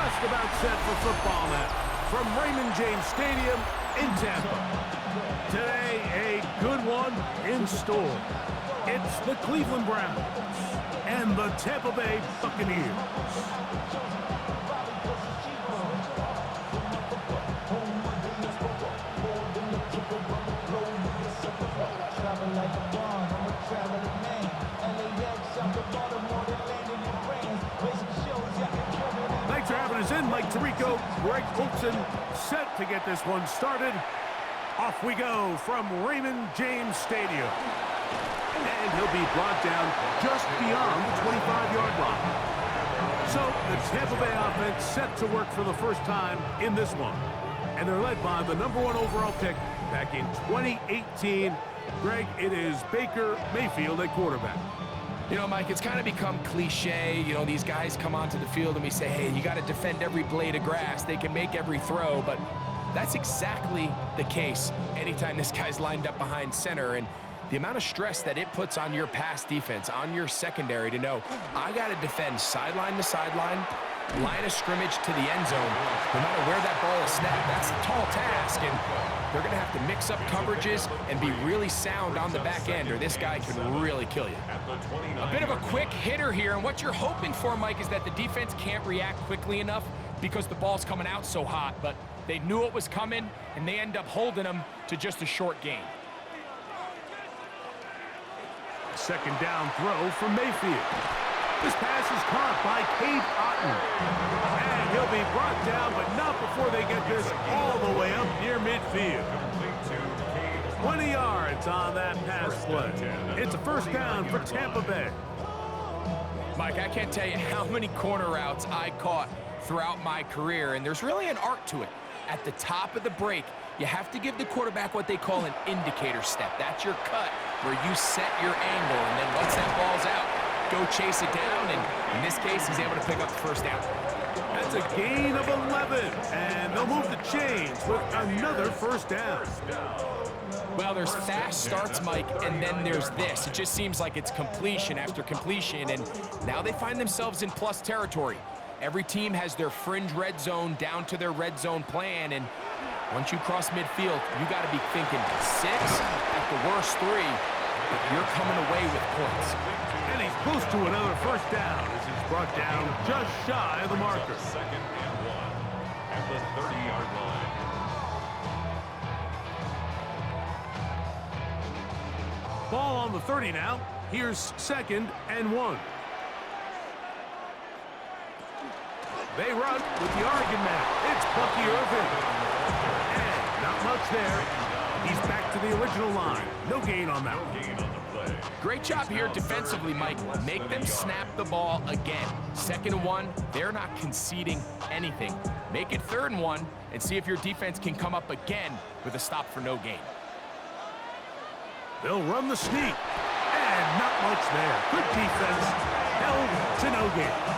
just about set for football now from Raymond James Stadium in Tampa. Today, a good one in store. It's the Cleveland Browns and the Tampa Bay Buccaneers. Thanks for having us in, Mike Tirico, Greg Olson, set to get this one started. Off we go from Raymond James Stadium. And he'll be brought down just beyond the 25-yard line. So the Tampa Bay offense set to work for the first time in this one. And they're led by the #1 overall pick back in 2018. Greg, it is Baker Mayfield at quarterback. You know, Mike, it's kind of become cliche. You know, these guys come onto the field and we say, hey, you got to defend every blade of grass. They can make every throw, but that's exactly the case anytime this guy's lined up behind center. And the amount of stress that it puts on your pass defense, on your secondary to know, I got to defend sideline to sideline, line of scrimmage to the end zone, no matter where that ball is snapped. That's a tall task, and they're going to have to mix up coverages and be really sound on the back end, or this guy can really kill you. A bit of a quick hitter here, and what you're hoping for, Mike, is that the defense can't react quickly enough because the ball's coming out so hot, but they knew it was coming, and they end up holding them to just a short gain. Second down throw from Mayfield. This pass is caught by Cade Otton. And he'll be brought down, but not before they get this all the way up near midfield. 20 yards on that pass play. It's a first down for Tampa Bay. Mike, I can't tell you how many corner routes I caught throughout my career, and there's really an art to it. At the top of the break, you have to give the quarterback what they call an indicator step. That's your cut, where you set your angle, and then once that ball's out, go chase it down, and in this case, he's able to pick up the first down. That's a gain of 11, and they'll move the chains with another first down. Well, there's fast starts, Mike, and then there's this. It just seems like it's completion after completion, and now they find themselves in plus territory. Every team has their fringe red zone down to their red zone plan, and once you cross midfield, you got to be thinking 6, at the worst 3, but you're coming away with points. And he's close to another first down as he's brought down just shy of the marker. Second and 1 at the 30-yard line. Ball on the 30 now. Here's second and 1. They run with the Oregon man. It's Bucky Irvin. And not much there. He's back to the original line. No gain on that one. Great job here defensively, Mike. Make them snap the ball again. Second and 1, they're not conceding anything. Make it third and 1 and see if your defense can come up again with a stop for no gain. They'll run the sneak. And not much there. Good defense. Held to no gain.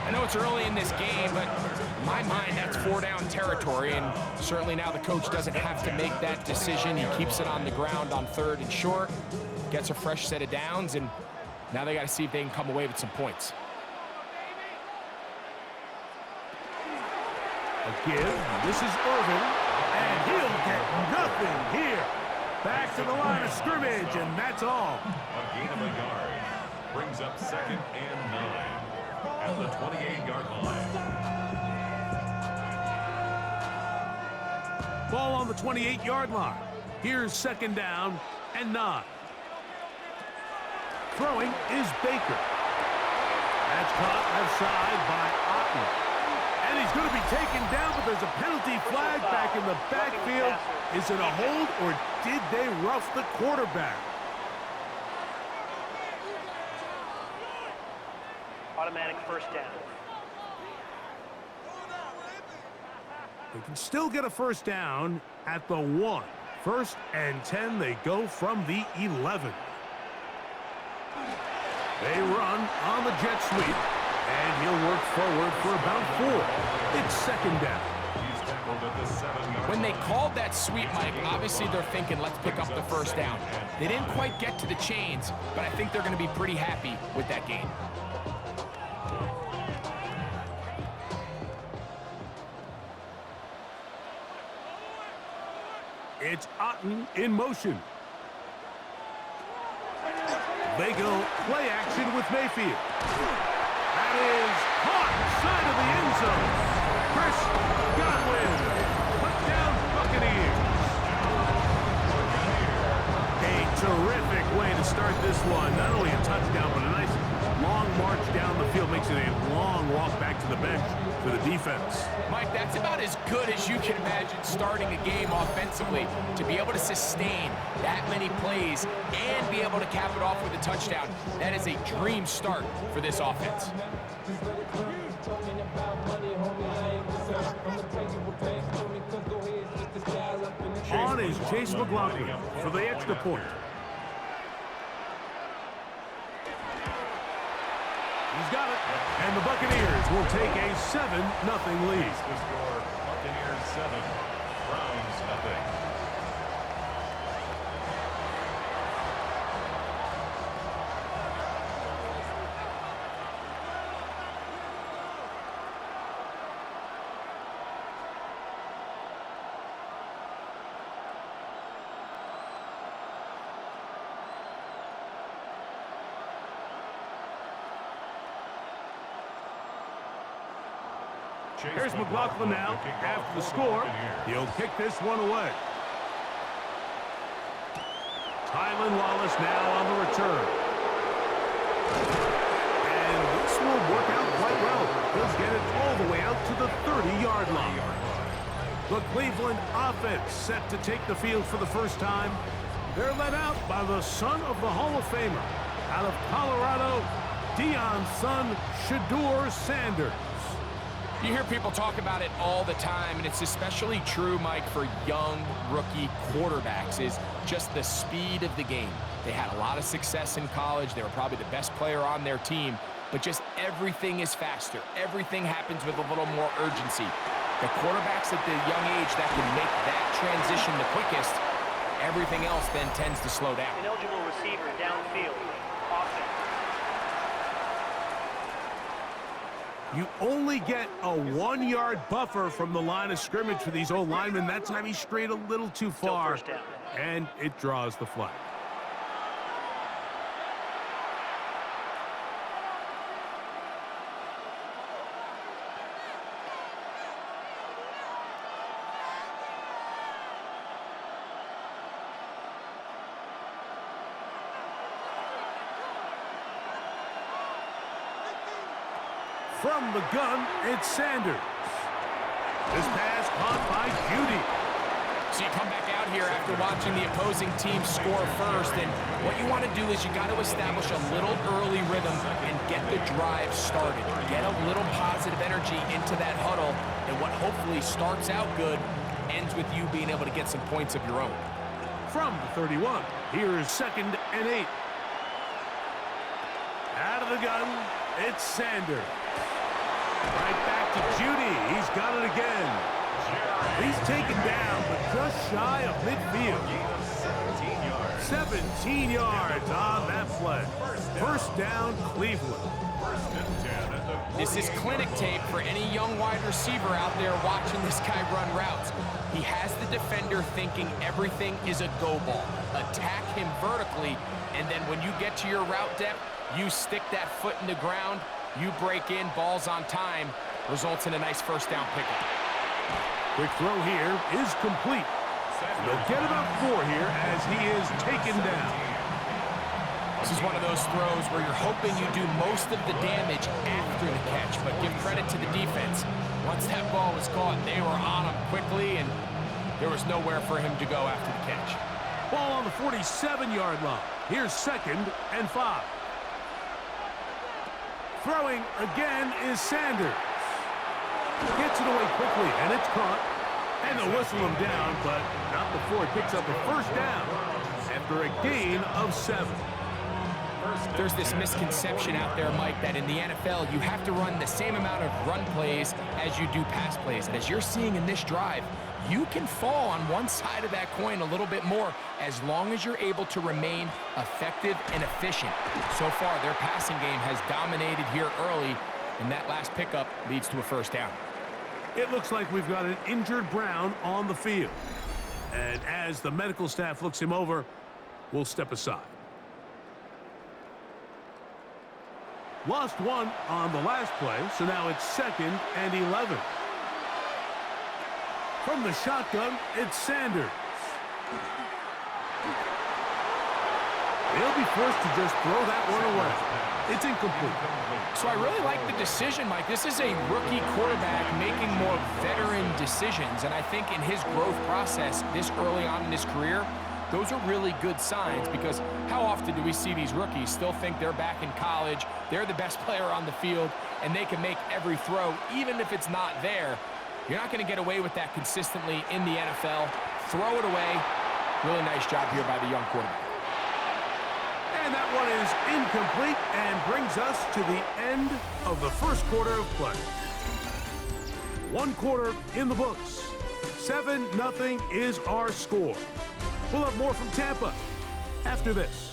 I know it's early in this game, but in my mind, that's 4-down territory, and certainly now the coach doesn't have to make that decision. He keeps it on the ground on 3rd and short, gets a fresh set of downs, and now they got to see if they can come away with some points. A give. This is Irvin, and he'll get nothing here. Back to the line of scrimmage, and that's all. A gain of a yard brings up second and 9. At the 28-yard line. Ball on the 28-yard line. Here's second down and 9. Throwing is Baker. That's caught outside by Otton. And he's going to be taken down, but there's a penalty flag back in the backfield. Is it a hold, or did they rough the quarterback? Automatic first down. They can still get a first down at the 1. 1st and 10, they go from the 11. They run on the jet sweep, and he'll work forward for about 4. It's second down. He's tackled at the 7-yard When they called that sweep, Mike, obviously they're thinking, let's pick up the first down. They didn't quite get to the chains, but I think they're going to be pretty happy with that gain. It's Otten in motion. They go play action with Mayfield. That is caught side of the end zone. Chris Godwin. Touchdown Buccaneers. A terrific way to start this one. Not only a touchdown, but a nice long march down the field. Makes it a long walk back to the bench for the defense. Mike, that's about as good as you can imagine starting a game offensively. To be able to sustain that many plays and be able to cap it off with a touchdown, that is a dream start for this offense. On is Chase McLaughlin for the extra point. He's got it. And the Buccaneers will take a 7-0 lead. The score, Buccaneers 7, Browns nothing. Here's McLaughlin now. After the score, he'll kick this one away. Tylan Wallace now on the return. And this will work out quite well. He'll get it all the way out to the 30-yard line. The Cleveland offense set to take the field for the first time. They're led out by the son of the Hall of Famer. Out of Colorado, Deion's son, Shedeur Sanders. You hear people talk about it all the time, and it's especially true, Mike, for young rookie quarterbacks, is just the speed of the game. They had a lot of success in college. They were probably the best player on their team, but just everything is faster. Everything happens with a little more urgency. The quarterbacks at the young age that can make that transition the quickest, everything else then tends to slow down. Ineligible receiver downfield. Offense. You only get a 1-yard buffer from the line of scrimmage for these old linemen. That time he strayed a little too far, and it draws the flag. From the gun, it's Sanders. This pass caught by Judy. So you come back out here after watching the opposing team score first, and what you want to do is you got to establish a little early rhythm and get the drive started. Get a little positive energy into that huddle, and what hopefully starts out good ends with you being able to get some points of your own. From the 31, here is 2nd and 8. Out of the gun, it's Sanders. Right back to Judy. He's got it again. He's taken down, but just shy of midfield. 17 yards on that play. First down, Cleveland. This is clinic tape for any young wide receiver out there watching this guy run routes. He has the defender thinking everything is a go ball. Attack him vertically, and then when you get to your route depth, you stick that foot in the ground, you break in, balls on time, results in a nice first down pickup. Quick throw here is complete. They'll get about 4 here as he is taken down. This is one of those throws where you're hoping you do most of the damage after the catch, but give credit to the defense. Once that ball was caught, they were on him quickly, and there was nowhere for him to go after the catch. Ball on the 47-yard line. Here's 2nd and 5. Throwing again is Sanders. Gets it away quickly, and it's caught. And they'll whistle him down, but not before he picks up a first down after a gain of 7. There's this misconception out there, Mike, that in the NFL, you have to run the same amount of run plays as you do pass plays. And as you're seeing in this drive, you can fall on one side of that coin a little bit more as long as you're able to remain effective and efficient. So far, their passing game has dominated here early, and that last pickup leads to a first down. It looks like we've got an injured Brown on the field. And as the medical staff looks him over, we'll step aside. Lost one on the last play, so now it's 2nd and 11. From the shotgun, it's Sanders. He'll be forced to just throw that one away. It's incomplete. So I really like the decision, Mike. This is a rookie quarterback making more veteran decisions, and I think in his growth process this early on in his career, those are really good signs, because how often do we see these rookies still think they're back in college, they're the best player on the field, and they can make every throw, even if it's not there. You're not going to get away with that consistently in the NFL. Throw it away. Really nice job here by the young quarterback. And that one is incomplete and brings us to the end of the first quarter of play. 1 quarter in the books. 7-0 is our score. We'll have more from Tampa after this.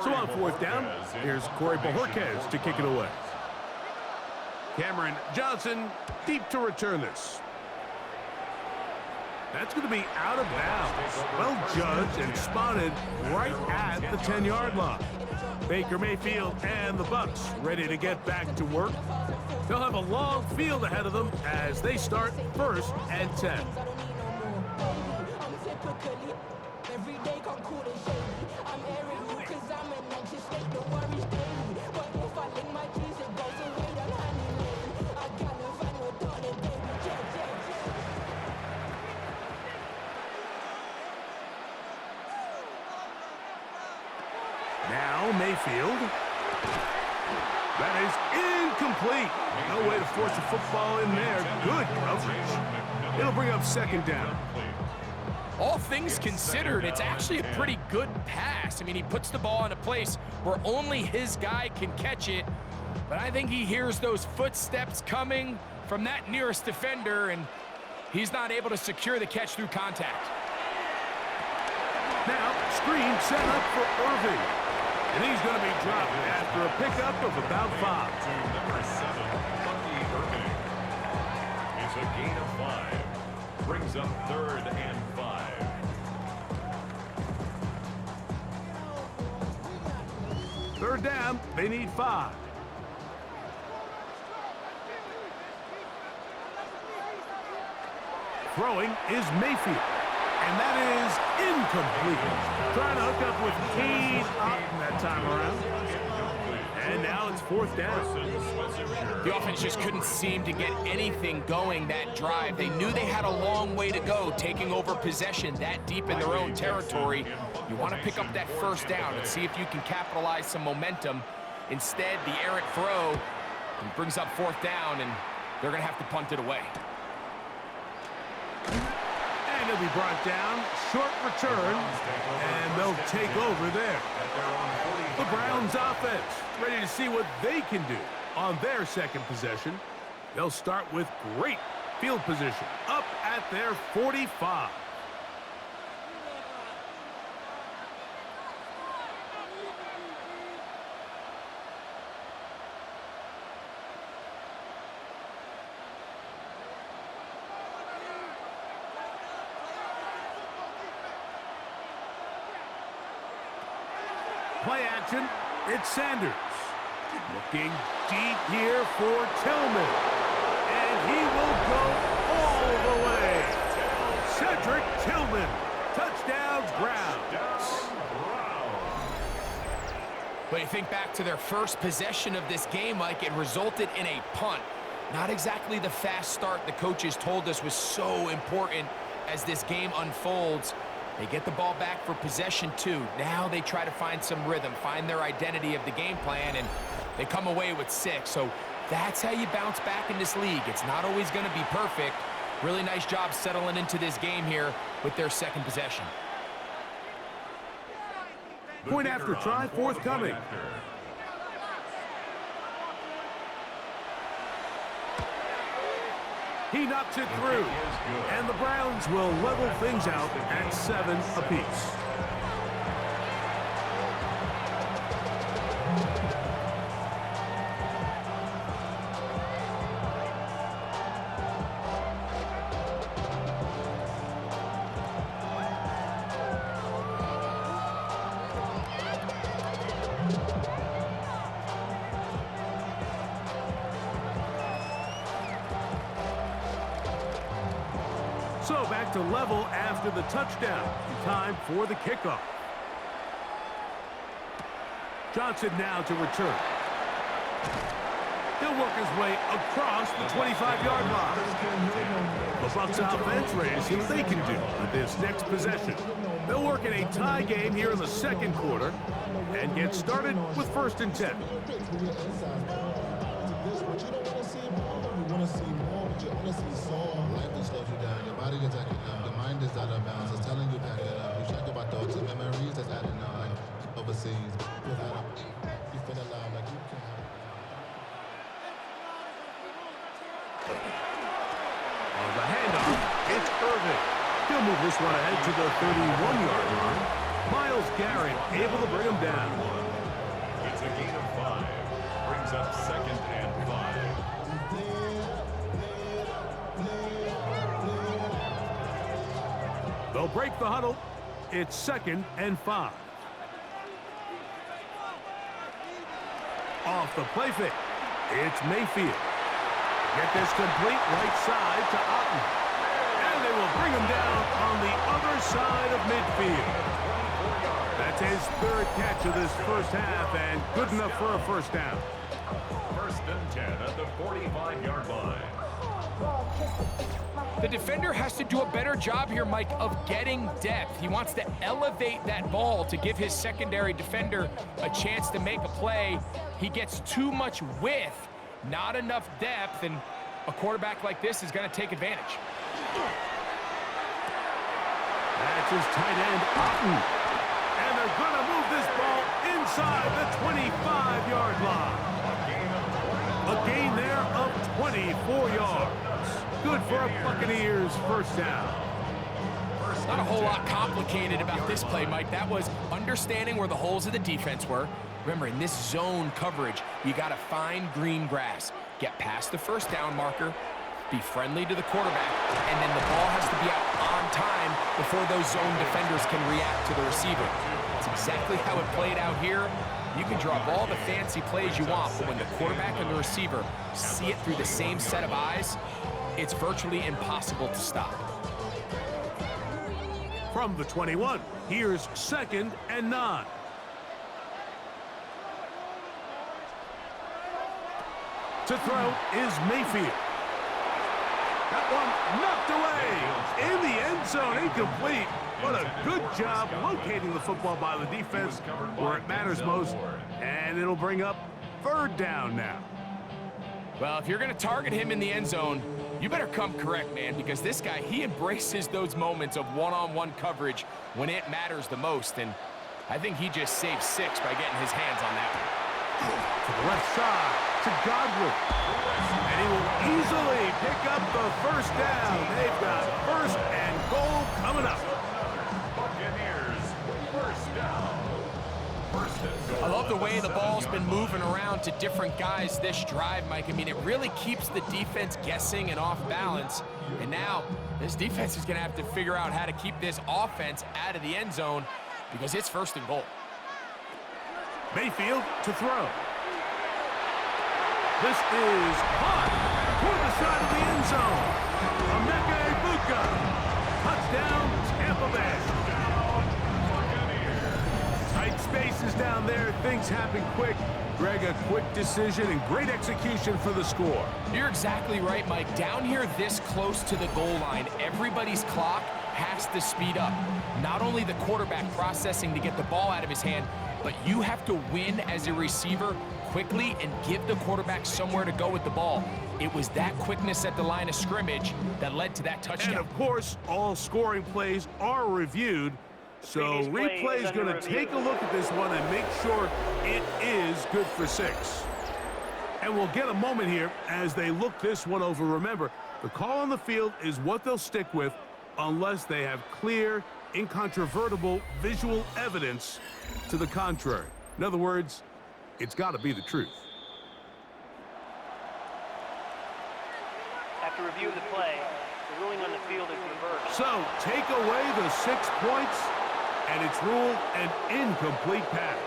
So on 4th down, here's Corey Bojorquez to kick it away. Cameron Johnson deep to return this. That's going to be out of bounds. Well judged and spotted right at the 10-yard line. Baker Mayfield and the Bucs ready to get back to work. They'll have a long field ahead of them as they start 1st and 10. Now Mayfield. That is incomplete. No way to force the football in there. Good coverage. It'll bring up 2nd down. All things considered, it's actually a pretty good pass. I mean, he puts the ball in a place where only his guy can catch it. But I think he hears those footsteps coming from that nearest defender, and he's not able to secure the catch through contact. Now, screen set up for Irving. And he's going to be dropped after a pickup of about 5. To number 7, Bucky Irving. It's a gain of 5. Brings up 3rd and 5. Third down, they need 5. Throwing is Mayfield. And that is incomplete. Trying to hook up with Kane Otten that time around. And now it's 4th down. The offense just couldn't seem to get anything going that drive. They knew they had a long way to go, taking over possession that deep in their own territory. You want to pick up that 1st down and see if you can capitalize some momentum. Instead, the errant throw brings up 4th down, and they're going to have to punt it away. And he'll be brought down. Short return. And they'll take over there. The Browns offense ready to see what they can do on their 2nd possession. They'll start with great field position up at their 45. Play action, it's Sanders. Looking deep here for Tillman. And he will go all the way. Cedric Tillman. Touchdown, Browns. But you think back to their first possession of this game, Mike, it resulted in a punt. Not exactly the fast start the coaches told us was so important as this game unfolds. They get the ball back for possession 2. Now they try to find some rhythm, find their identity of the game plan, and they come away with 6. So that's how you bounce back in this league. It's not always going to be perfect. Really nice job settling into this game here with their 2nd possession. Point after try forthcoming. He knocks it through. And the Browns will level things out at 7 apiece. So back to level after the touchdown. Time for the kickoff. Johnson now to return. He'll work his way across the 25-yard line. The Bucs offense ready to see what they can do with this next possession. They'll work in a tie game here in the second quarter and get started with 1st and 10. Your body is acting up, your mind is out of bounds. It's telling you pack it up. You check about thoughts and memories that's adding up. Overseas, you feel alive like you can. On the handoff, it's Irvin. He'll move this one ahead to the 31-yard line. Myles Garrett able to bring him down. It's a gain of 5. Brings up 2nd and 5. They'll break the huddle. It's 2nd and 5. Off the play fake. It's Mayfield. Get this complete right side to Otten. And they will bring him down on the other side of midfield. That's his 3rd catch of this first half and good enough for a first down. 1st and 10 at the 45-yard line. The defender has to do a better job here, Mike, of getting depth. He wants to elevate that ball to give his secondary defender a chance to make a play. He gets too much width, not enough depth, and a quarterback like this is going to take advantage. That's his tight end, Otten. And they're going to move this ball inside the 25-yard line. A gain there of 24 yards. Good for a Buccaneers first down. Not a whole lot complicated about this play, Mike. That was understanding where the holes of the defense were. Remember, in this zone coverage, you got to find green grass. Get past the first down marker, be friendly to the quarterback, and then the ball has to be out on time before those zone defenders can react to the receiver. That's exactly how it played out here. You can draw up all the fancy plays you want, but when the quarterback and the receiver see it through the same set of eyes, it's virtually impossible to stop. From the 21, here's 2nd and 9. To throw is Mayfield. That one knocked away in the end zone, incomplete. What a good job locating the football by the defense where it matters most. And it'll bring up 3rd down now. Well, if you're going to target him in the end zone, you better come correct, man, because this guy, he embraces those moments of one-on-one coverage when it matters the most, and I think he just saved 6 by getting his hands on that one. To the left side, to Godwin. And he will easily pick up the first down. They've got 1st and goal coming up. Buccaneers, 1st down. 1st and goal. I love the way the ball's been moving around to different guys this drive, Mike. I mean, it really keeps the defense guessing and off balance. And now, this defense is going to have to figure out how to keep this offense out of the end zone because it's 1st and goal. Mayfield to throw. This is hot toward the side of the end zone. Emeka Egbuka. Touchdown, Tampa Bay. Tight spaces down there. Things happen quick. Greg, a quick decision and great execution for the score. You're exactly right, Mike. Down here this close to the goal line, everybody's clock has to speed up. Not only the quarterback processing to get the ball out of his hand, but you have to win as a receiver quickly and give the quarterback somewhere to go with the ball. It was that quickness at the line of scrimmage that led to that touchdown. And of course, all scoring plays are reviewed. So replay is going to take a look at this one and make sure it is good for 6. And we'll get a moment here as they look this one over. Remember, The call on the field is what they'll stick with unless they have clear, incontrovertible visual evidence to the contrary. In other words, it's got to be the truth. After review of the play, the ruling on the field is reversed. So, take away the 6 points, and it's ruled an incomplete pass.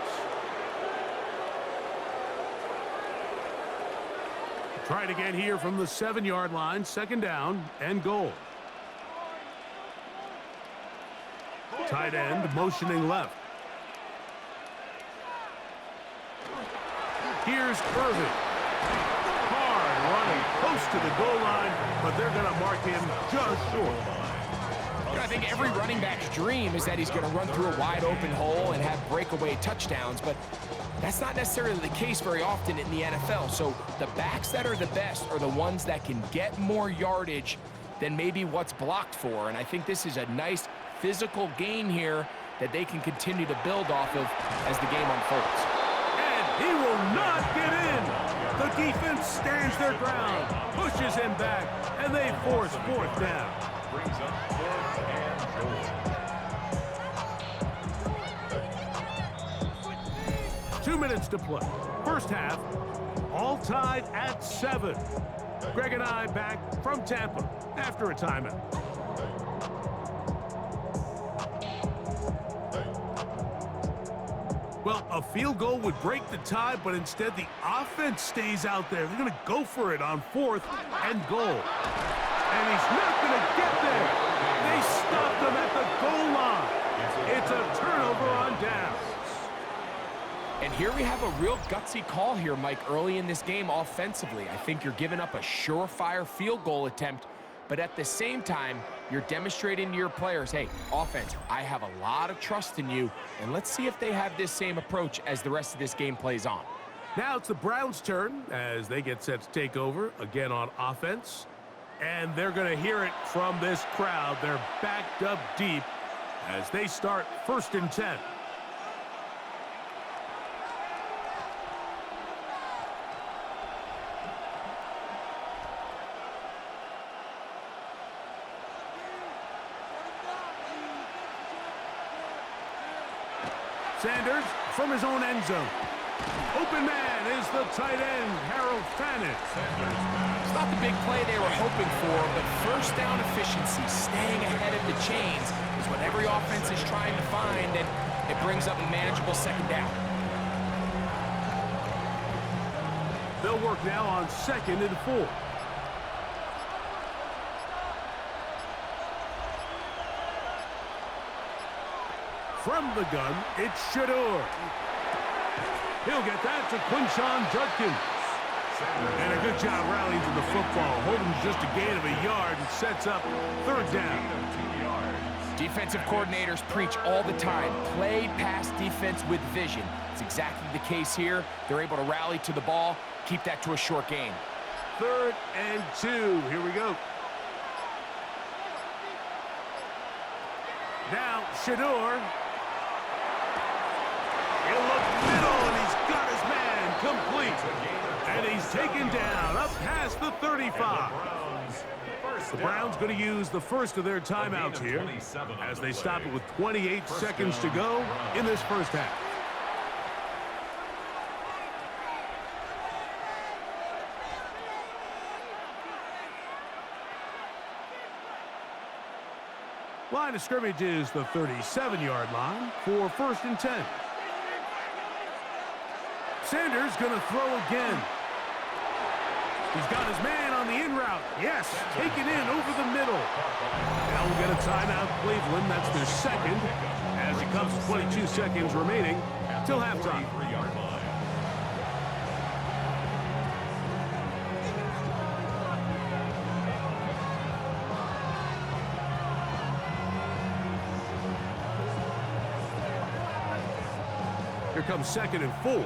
Try it again here from the 7-yard line, 2nd down and goal. Tight end motioning left. Here's Irvin. Hard running close to the goal line, but they're going to mark him just short. I think every running back's dream is that he's going to run through a wide open hole and have breakaway touchdowns, but that's not necessarily the case very often in the NFL. So the backs that are the best are the ones that can get more yardage than maybe what's blocked for. And I think this is a nice physical gain here that they can continue to build off of as the game unfolds. And he will not get in. The defense stands their ground, pushes him back, and they force 4th down. Brings up 4th and goal. 2 minutes to play. First half, all tied at 7. Greg and I back from Tampa after a timeout. Well, a field goal would break the tie, but instead the offense stays out there. They're going to go for it on 4th and goal. And he's not going to get there. They stopped him at the goal line. It's a turnover on downs. And here we have a real gutsy call here, Mike, early in this game offensively. I think you're giving up a surefire field goal attempt, but at the same time, you're demonstrating to your players, hey, offense, I have a lot of trust in you, and let's see if they have this same approach as the rest of this game plays on. Now it's the Browns' turn as they get set to take over again on offense. And they're going to hear it from this crowd. They're backed up deep as they start 1st and 10. Sanders from his own end zone. Open man is the tight end, Harold Fannin. It's not the big play they were hoping for, but first down efficiency, staying ahead of the chains, is what every offense is trying to find, and it brings up a manageable 2nd down. They'll work now on 2nd and 4. From the gun, it's Shador. He'll get that to Quinshon Judkins. And a good job rallying to the football. Holding just a gain of a yard and sets up 3rd down. Defensive coordinators preach all the time, play pass defense with vision. It's exactly the case here. They're able to rally to the ball, keep that to a short gain. 3rd and 2. Here we go. Now, Shador. He'll look middle, and he's got his man complete. And he's taken down up past the 35. The Browns going to use the first of their timeouts here as they stop it with 28 seconds to go in this first half. Line of scrimmage is the 37-yard line for 1st and 10. Sanders going to throw again. He's got his man on the in route. Yes, taken in over the middle. Now we'll get a timeout, Cleveland. That's their 2nd as it comes 22 seconds remaining till halftime. Here comes 2nd and 4.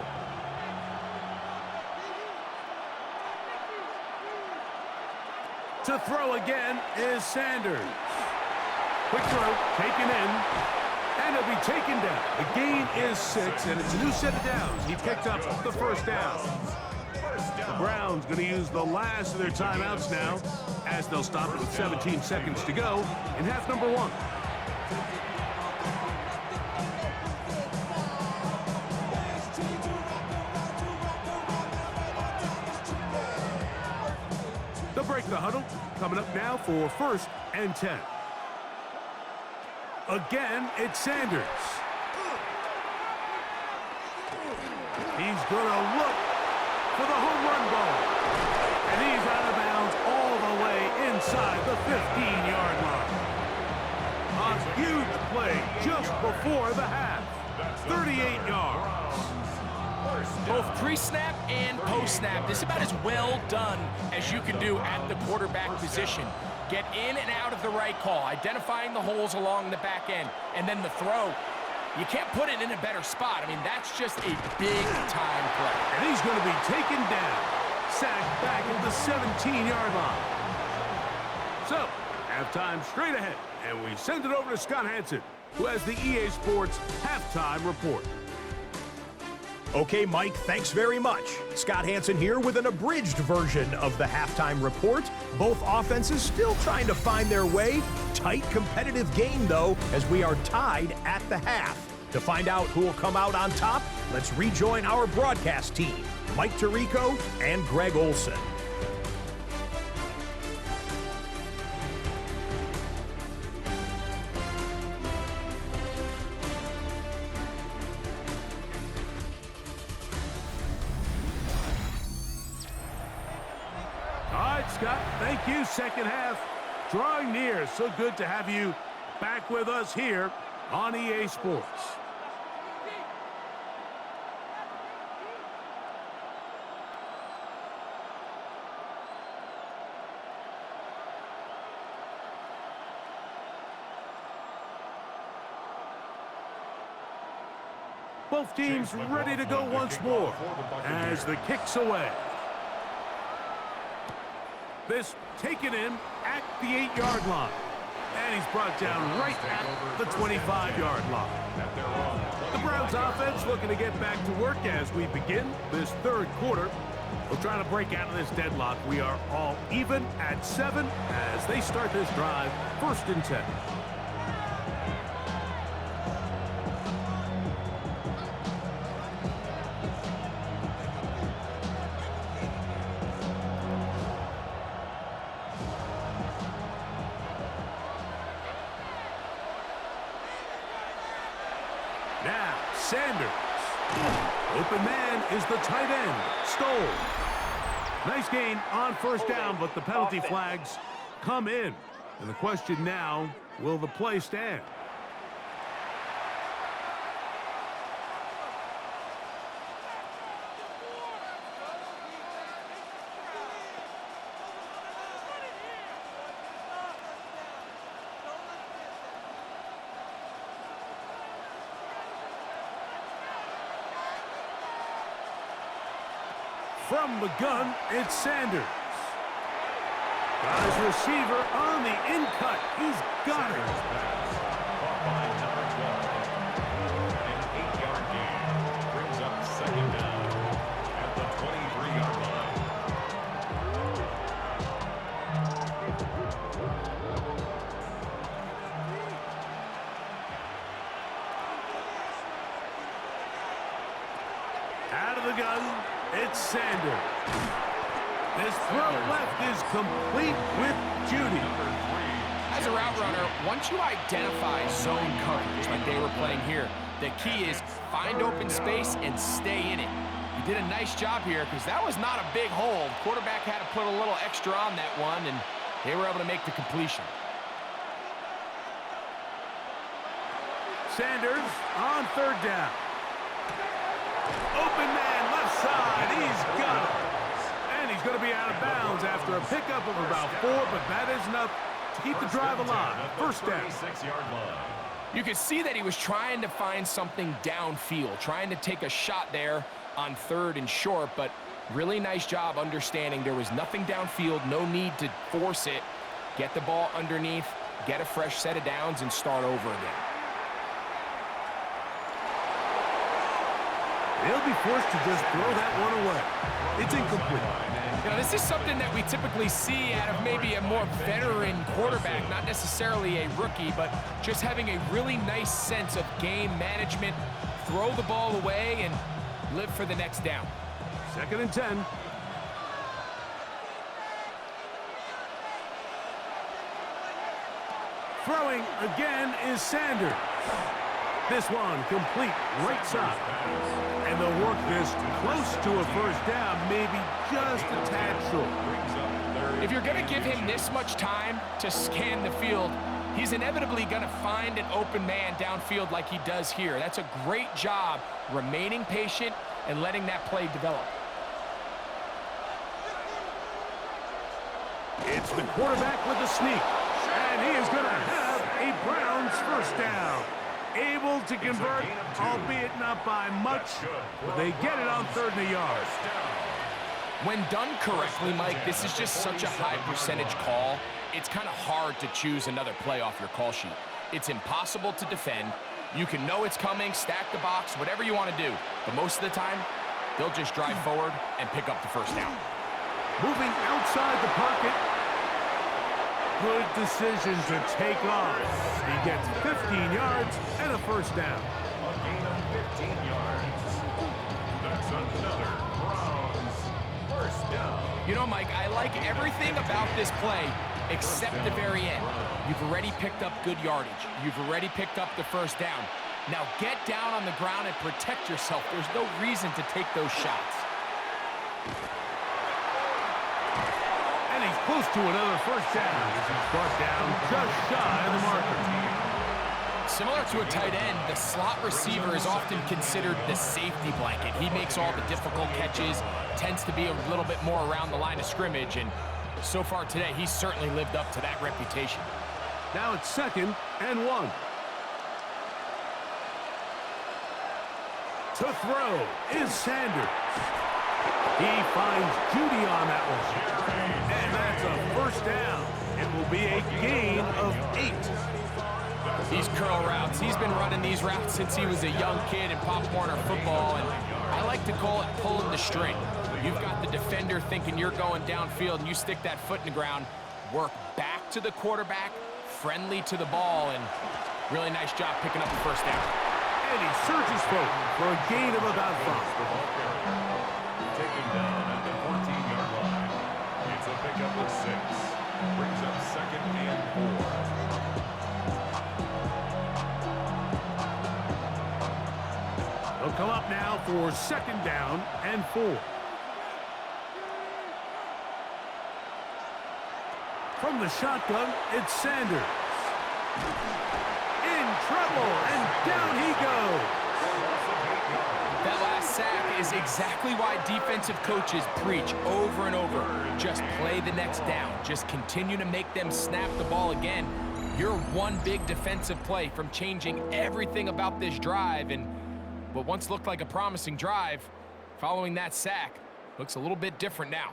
To throw again is Sanders. Quick throw, taken in, and he'll be taken down. The gain is 6, and it's a new set of downs. He picked up the 1st down. The Browns going to use the last of their timeouts now, as they'll stop it with 17 seconds to go in half number 1. They'll break the huddle. Coming up now for 1st and 10. Again, it's Sanders. He's going to look for the home run ball. And he's out of bounds all the way inside the 15-yard line. A huge play just before the half. 38 yards. Both pre-snap and post-snap, this is about as well done as you can do at the quarterback position. Get in and out of the right call, identifying the holes along the back end, and then the throw. You can't put it in a better spot. I mean, that's just a big-time play. And he's going to be taken down, sacked back at the 17-yard line. So, halftime straight ahead, and we send it over to Scott Hansen, who has the EA Sports Halftime Report. Okay, Mike, thanks very much. Scott Hansen here with an abridged version of the halftime report. Both offenses still trying to find their way. Tight, competitive game, though, as we are tied at the half. To find out who will come out on top, let's rejoin our broadcast team, Mike Tirico and Greg Olson. Scott, thank you. Second half drawing near. So good to have you back with us here on EA Sports. Both teams ready to go once more as the kick's away. This taken in at the 8-yard line. And he's brought down right at the 25-yard line. The Browns offense looking to get back to work as we begin this third quarter. We'll try to break out of this deadlock. We are all even at 7 as they start this drive, 1st and 10. Now, Sanders. Open man is the tight end, Stoll. Nice gain on 1st down, but the penalty flags come in. And the question now, will the play stand? From the gun, it's Sanders. Got his receiver on the in-cut. He's got it. Caught by number 12. An 8-yard gain brings up 2nd down at the 23-yard line. Out of the gun. It's Sanders. This throw left is complete with Judy. As a route runner, once you identify zone coverage like they were playing here, the key is find open space and stay in it. You did a nice job here because that was not a big hole. The quarterback had to put a little extra on that one, and they were able to make the completion. Sanders on 3rd down. Open man, left side, he's got it. And he's going to be out of bounds after a pickup of about 4, but that is enough to keep the drive alive. 1st down. 26-yard line. You could see that he was trying to find something downfield, trying to take a shot there on 3rd and short, but really nice job understanding there was nothing downfield, no need to force it. Get the ball underneath, get a fresh set of downs, and start over again. They'll be forced to just throw that one away. It's It's incomplete. You know, this is something that we typically see out of maybe a more veteran quarterback, not necessarily a rookie, but just having a really nice sense of game management, throw the ball away, and live for the next down. 2nd and 10. Throwing again is Sanders. This one complete right side. And they'll work this close to a first down, maybe just a tad short. If you're going to give him this much time to scan the field, he's inevitably going to find an open man downfield like he does here. That's a great job remaining patient and letting that play develop. It's the quarterback with the sneak. And he is going to have a Browns first down. Able to convert, albeit not by much, but they get it on 3rd and a yard. When done correctly, Mike, this is just such a high percentage call. It's kind of hard to choose another play off your call sheet. It's impossible to defend. You can know it's coming, stack the box, whatever you want to do. But most of the time, they'll just drive forward and pick up the first down. Moving outside the pocket. Good decision to take off. He gets 15 yards and a first down. A gain of 15 yards. That's another Browns first down. You know, Mike, I like everything about this play except the very end. You've already picked up good yardage. You've already picked up the first down. Now get down on the ground and protect yourself. There's no reason to take those shots. And he's close to another first down. He's brought down just shy of the marker. Similar to a tight end, the slot receiver is often considered the safety blanket. He makes all the difficult catches, tends to be a little bit more around the line of scrimmage, and so far today, he's certainly lived up to that reputation. Now it's 2nd and 1. To throw is Sanders. He finds Judy on that one. And that's a first down. It will be a gain of 8. These curl routes, he's been running these routes since he was a young kid in Pop Warner football, and I like to call it pulling the string. You've got the defender thinking you're going downfield, and you stick that foot in the ground, work back to the quarterback, friendly to the ball, and really nice job picking up the first down. And he surges forward for a gain of about 5. Taken down at the 14-yard line. It's a pickup of 6. Brings up 2nd and 4. They'll come up now for 2nd down and 4. From the shotgun, it's Sanders. In trouble, and down he goes. That last sack is exactly why defensive coaches preach over and over. Just play the next down. Just continue to make them snap the ball again. You're one big defensive play from changing everything about this drive, and what once looked like a promising drive, following that sack, looks a little bit different now.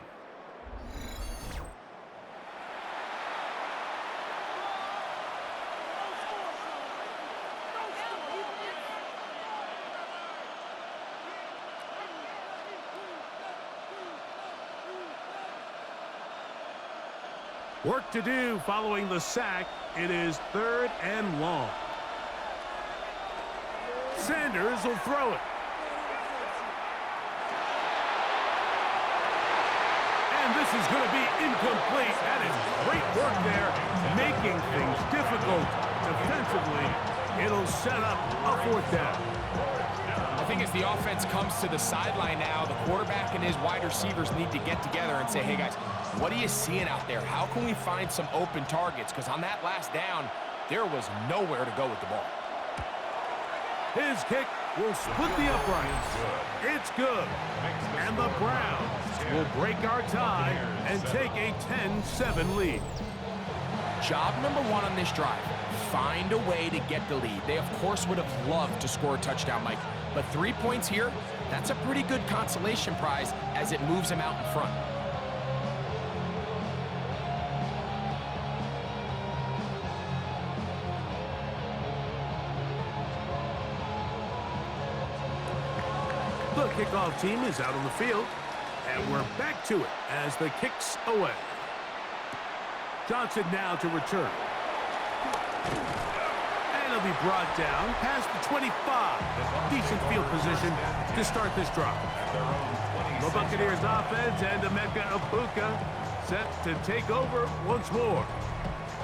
Work to do following the sack. It is 3rd and long. Sanders will throw it. And this is going to be incomplete. That is great work there, making things difficult defensively. It'll set up a 4th down. I think as the offense comes to the sideline now, the quarterback and his wide receivers need to get together and say, hey guys, what are you seeing out there? How can we find some open targets? Because on that last down, there was nowhere to go with the ball. His kick will split the uprights. It's good. And the Browns will break our tie and take a 10-7 lead. Job number 1 on this drive, find a way to get the lead. They, of course, would have loved to score a touchdown, Mike. But 3 points here, that's a pretty good consolation prize as it moves them out in front. The kickoff team is out on the field. And we're back to it as the kick's away. Johnson now to return. And he'll be brought down past the 25. Decent field position to start this drive. The Buccaneers offense and Emeka Ibuka set to take over once more.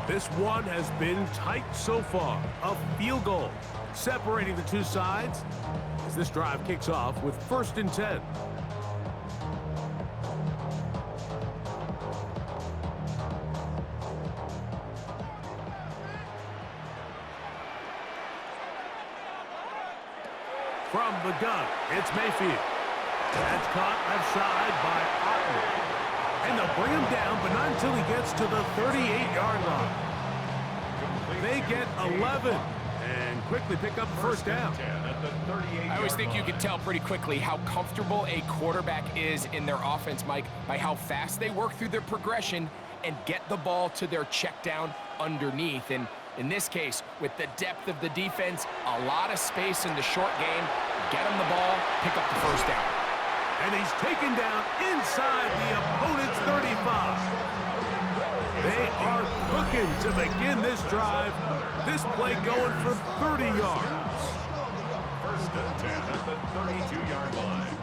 This one has been tight so far. A field goal separating the two sides as this drive kicks off with 1st and 10. From the gun, it's Mayfield. That's caught left side by Otten. And they'll bring him down, but not until he gets to the 38-yard line. They get 11 and quickly pick up the first down. I always think you can tell pretty quickly how comfortable a quarterback is in their offense, Mike, by how fast they work through their progression and get the ball to their check down underneath. And in this case, with the depth of the defense, a lot of space in the short game, get him the ball, pick up the first down. And he's taken down inside the opponent's 35. They are cooking to begin this drive. This play going for 30 yards. 1st and 10 at the 32-yard line.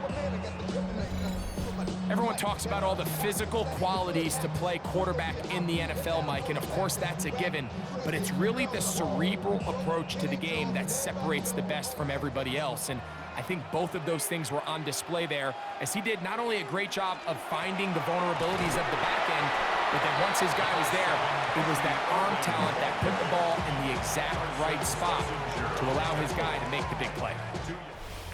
Everyone talks about all the physical qualities to play quarterback in the NFL, Mike, and of course that's a given, but it's really the cerebral approach to the game that separates the best from everybody else. And I think both of those things were on display there, as he did not only a great job of finding the vulnerabilities of the back end, but then once his guy was there, it was that arm talent that put the ball in the exact right spot to allow his guy to make the big play.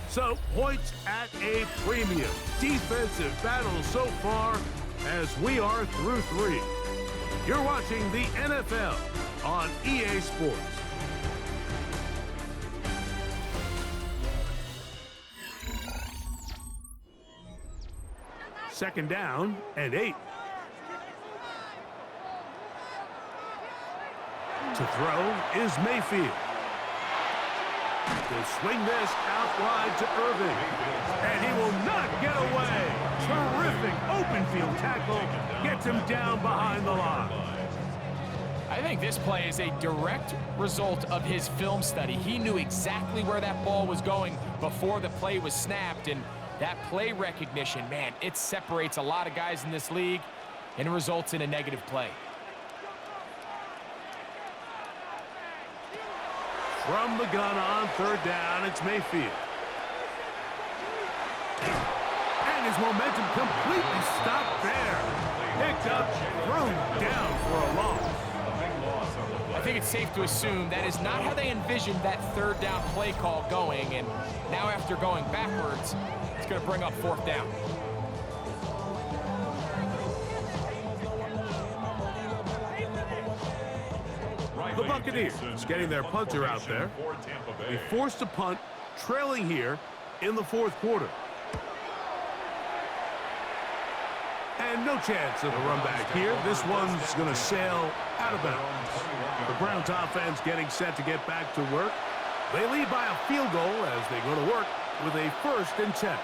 So, points at a premium. Defensive battle so far as we are through 3. You're watching the NFL on EA Sports. Second down and 8. To throw is Mayfield. He'll swing this out wide to Irving. And he will not get away. Terrific open field tackle. Gets him down behind the line. I think this play is a direct result of his film study. He knew exactly where that ball was going before the play was snapped, and that play recognition, man, it separates a lot of guys in this league and results in a negative play. From the gun on 3rd down, it's Mayfield. And his momentum completely stopped there. Picked up, thrown down for a loss. I think it's safe to assume that is not how they envisioned that 3rd down play call going, and now after going backwards, it's going to bring up 4th down. The Buccaneers getting their punter out there. They forced a punt, trailing here in the 4th quarter. And no chance of a run back here. This one's going to sail out of bounds. The Browns offense getting set to get back to work. They lead by a field goal as they go to work with a 1st and 10.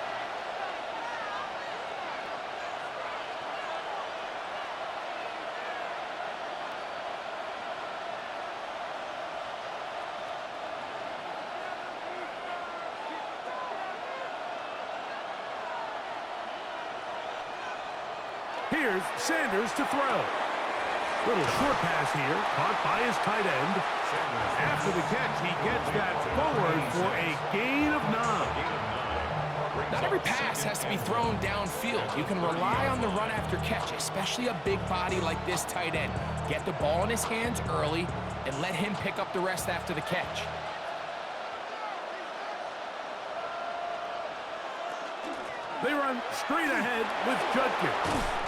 Here's Sanders to throw. Little short pass here, caught by his tight end. After the catch, he gets that forward for a gain of 9. Not every pass has to be thrown downfield. You can rely on the run after catch, especially a big body like this tight end. Get the ball in his hands early and let him pick up the rest after the catch. They run straight ahead with Judkins.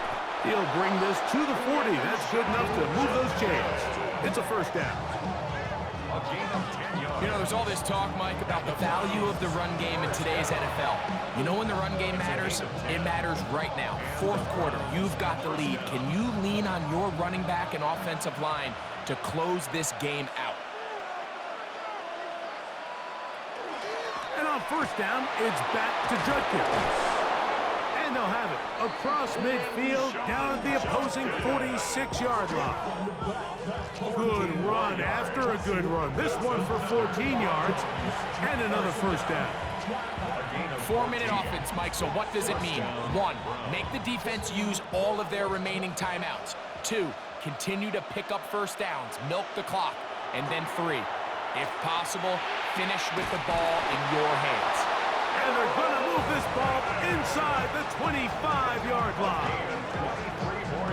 He'll bring this to the 40. That's good enough to move those chains. It's a 1st down. You know, there's all this talk, Mike, about the value of the run game in today's NFL. You know when the run game matters? It matters right now. 4th quarter, you've got the lead. Can you lean on your running back and offensive line to close this game out? And on 1st down, it's back to Judkins. And they'll have it across midfield down at the opposing 46-yard line. Good run after a good run. This one for 14 yards and another first down. 4-minute offense, Mike, so what does it mean? 1, make the defense use all of their remaining timeouts. 2, continue to pick up first downs, milk the clock. And then 3, if possible, finish with the ball in your hands. And they're going to move this ball inside the 25-yard line.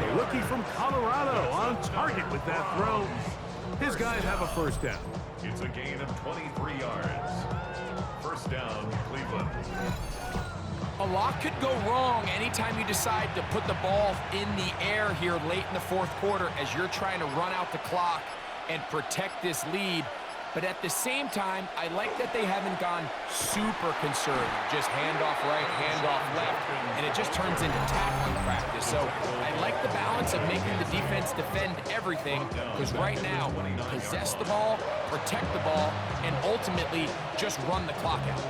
The rookie from Colorado on target with that throw. His guys have a first down. It's a gain of 23 yards. First down, Cleveland. A lot could go wrong anytime you decide to put the ball in the air here late in the fourth quarter as you're trying to run out the clock and protect this lead. But at the same time, I like that they haven't gone super conservative. Just handoff right, handoff left, and it just turns into tackling practice. So I like the balance of making the defense defend everything, because right now, possess the ball, protect the ball, and ultimately just run the clock out.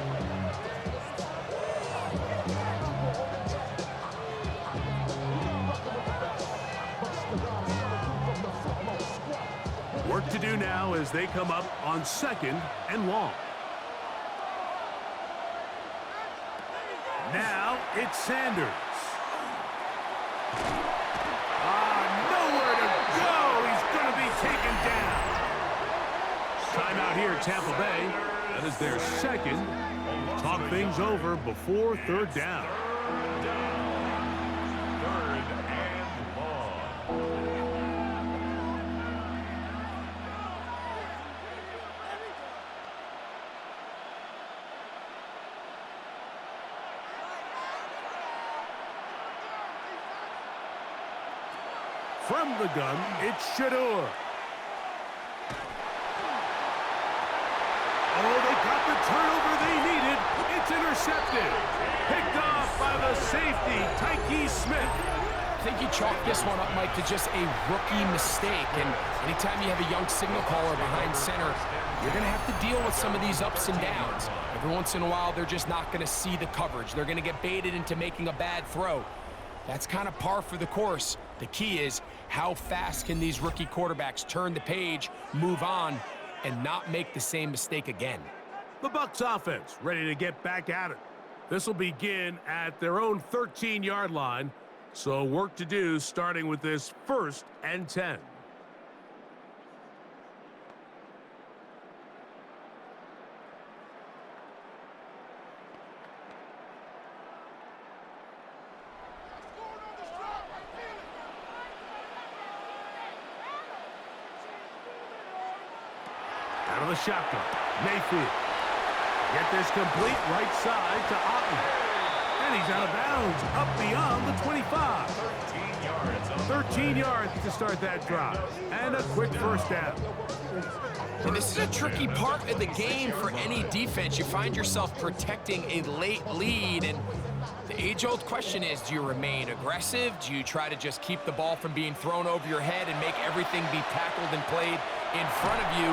Work to do now as they come up on 2nd and long. Now it's Sanders. Nowhere to go. He's going to be taken down. Timeout here, Tampa Bay. That is their 2nd. Talk things over before 3rd down. From the gun, it's Shador. Oh, they got the turnover they needed. It's intercepted. Picked off by the safety, Tyke Smith. I think you chalk this one up, Mike, to just a rookie mistake. And anytime you have a young signal caller behind center, you're going to have to deal with some of these ups and downs. Every once in a while, they're just not going to see the coverage. They're going to get baited into making a bad throw. That's kind of par for the course. The key is how fast can these rookie quarterbacks turn the page, move on, and not make the same mistake again. The Bucs offense ready to get back at it. This will begin at their own 13-yard line. So work to do starting with this 1st and 10. Out of the shotgun, Mayfield. Get this complete right side to Otten. And he's out of bounds, up beyond the 25. 13 yards to start that drive. And a quick first down. And this is a tricky part of the game for any defense. You find yourself protecting a late lead, and the age-old question is, do you remain aggressive? Do you try to just keep the ball from being thrown over your head and make everything be tackled and played in front of you?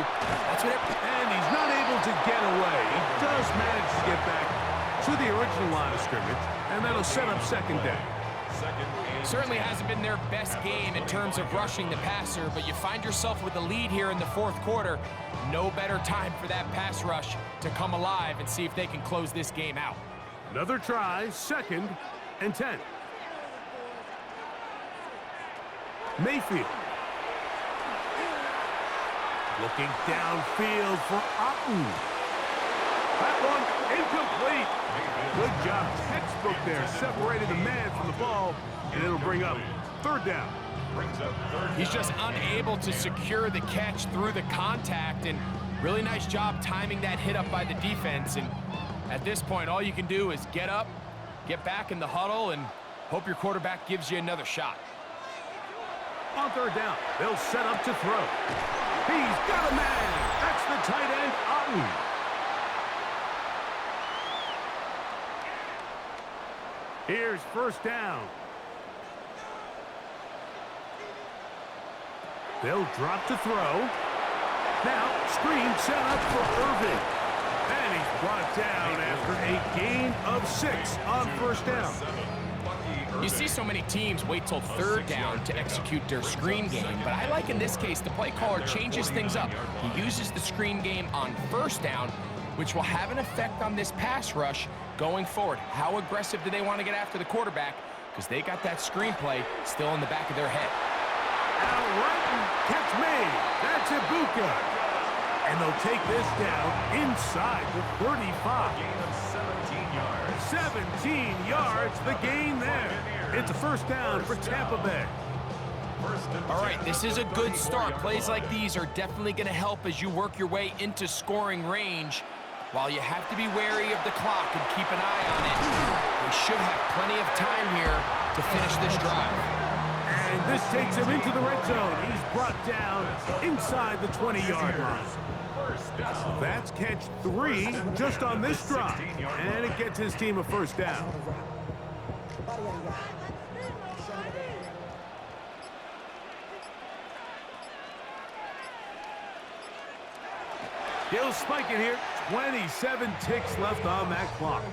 That's what and he's not able to get away. He does manage to get back to the original line of scrimmage, and that'll set up 2nd down. Certainly hasn't been their best game in terms of rushing the passer, but you find yourself with a lead here in the 4th quarter. No better time for that pass rush to come alive and see if they can close this game out. Another try, 2nd and 10. Mayfield. Looking downfield for Otten. That one incomplete. Good job, textbook there. Separated the man from the ball, and it'll bring up 3rd down. He's just unable to secure the catch through the contact, and really nice job timing that hit up by the defense. And at this point, all you can do is get up, get back in the huddle, and hope your quarterback gives you another shot. On 3rd down, they'll set up to throw. He's got a man. That's the tight end, Otten. Here's 1st down. They'll drop to throw. Now, screen set up for Irvin. And he's brought down after a gain of 6 on 1st down. You see so many teams wait till third down to execute their screen game, but I like in this case the play caller changes things up. He uses the screen game on first down, which will have an effect on this pass rush going forward. How aggressive do they want to get after the quarterback? Because they got that screenplay still in the back of their head. Out right and catch me. That's Ibuka. And they'll take this down inside the 35. Gain of 17 yards. 17 yards, the gain there. It's a first down for Tampa Bay. All right, this is a good start. Plays like these are definitely going to help as you work your way into scoring range. While you have to be wary of the clock and keep an eye on it, they should have plenty of time here to finish this drive. And this takes him into the red zone. He's brought down inside the 20-yard line. That's catch 3 just on this drive. And it gets his team a first down. He'll spike it here. 27 ticks left on that clock.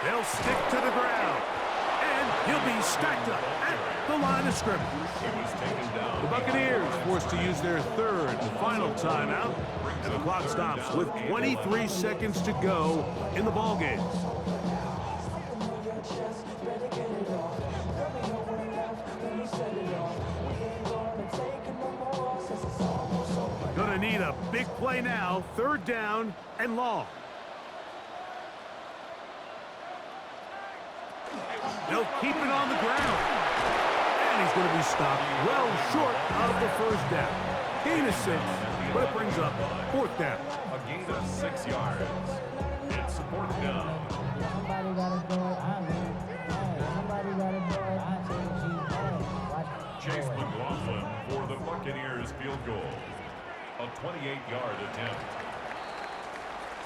They'll stick to the ground. And he'll be stacked up at the line of scrimmage. The Buccaneers forced to use their third and final timeout. And the clock stops with 23 seconds to go in the ballgame. Gonna need a big play now. Third down and long. They'll keep it on the ground. And he's going to be stopped well short of the first down. Gain of 6, but it brings up fourth down. A gain of 6 yards. It's fourth down. Chase McLaughlin for the Buccaneers field goal. A 28-yard attempt.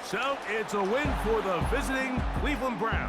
So it's a win for the visiting Cleveland Browns.